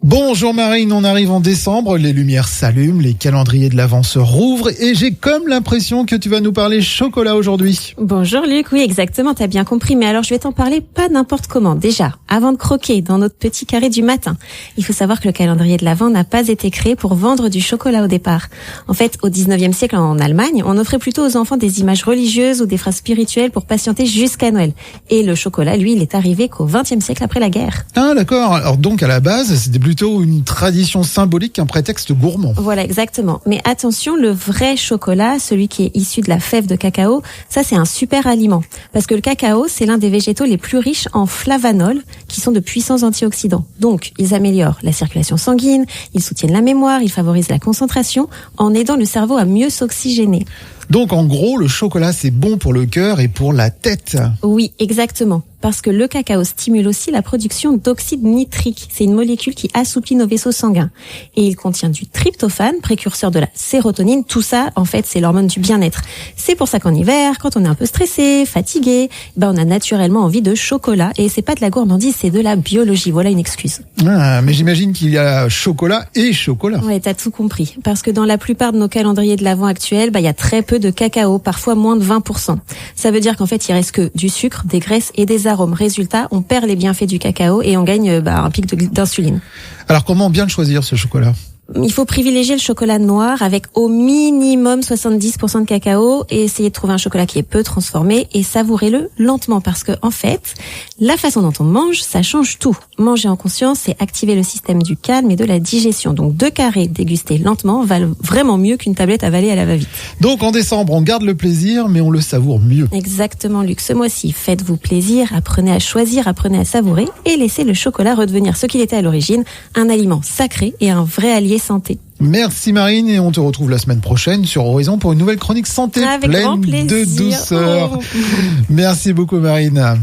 Bonjour Marine, on arrive en décembre, les lumières s'allument, les calendriers de l'Avent se rouvrent et j'ai comme l'impression que tu vas nous parler chocolat aujourd'hui. Bonjour Luc, oui exactement, t'as bien compris, mais alors je vais t'en parler pas n'importe comment. Déjà, avant de croquer dans notre petit carré du matin, il faut savoir que le calendrier de l'Avent n'a pas été créé pour vendre du chocolat au départ. En fait, au 19e siècle en Allemagne, on offrait plutôt aux enfants des images religieuses ou des phrases spirituelles pour patienter jusqu'à Noël. Et le chocolat, lui, il est arrivé qu'au 20e siècle après la guerre. Ah d'accord, alors donc à la base, c'était plutôt une tradition symbolique qu'un prétexte gourmand. Voilà, exactement. Mais attention, le vrai chocolat, celui qui est issu de la fève de cacao, ça c'est un super aliment. Parce que le cacao, c'est l'un des végétaux les plus riches en flavanols, qui sont de puissants antioxydants. Donc, ils améliorent la circulation sanguine, ils soutiennent la mémoire, ils favorisent la concentration, en aidant le cerveau à mieux s'oxygéner. Donc en gros, le chocolat c'est bon pour le cœur et pour la tête. Oui, exactement. Parce que le cacao stimule aussi la production d'oxyde nitrique. C'est une molécule qui assouplit nos vaisseaux sanguins. Et il contient du tryptophane, précurseur de la sérotonine. Tout ça, en fait, c'est l'hormone du bien-être. C'est pour ça qu'en hiver, quand on est un peu stressé, fatigué, on a naturellement envie de chocolat. Et c'est pas de la gourmandise, c'est de la biologie. Voilà une excuse. Ah, mais j'imagine qu'il y a chocolat et chocolat. Ouais, t'as tout compris. Parce que dans la plupart de nos calendriers de l'Avent actuels, il y a très peu de cacao, parfois moins de 20%. Ça veut dire qu'en fait, il reste que du sucre, des graisses et des arômes. Résultat, on perd les bienfaits du cacao et on gagne un pic d'insuline. Alors comment bien le choisir ce chocolat ? Il faut privilégier le chocolat noir avec au minimum 70% de cacao et essayer de trouver un chocolat qui est peu transformé et savourez-le lentement parce que, en fait, la façon dont on mange, ça change tout. Manger en conscience, c'est activer le système du calme et de la digestion. Donc 2 carrés dégustés lentement valent vraiment mieux qu'une tablette avalée à la va-vite. Donc en décembre, on garde le plaisir, mais on le savoure mieux. Exactement, Luc. Ce mois-ci, faites-vous plaisir, apprenez à choisir, apprenez à savourer et laissez le chocolat redevenir ce qu'il était à l'origine, un aliment sacré et un vrai allié santé. Merci Marine et on te retrouve la semaine prochaine sur Horizon pour une nouvelle chronique santé avec pleine de douceur. Oh. Merci beaucoup Marine.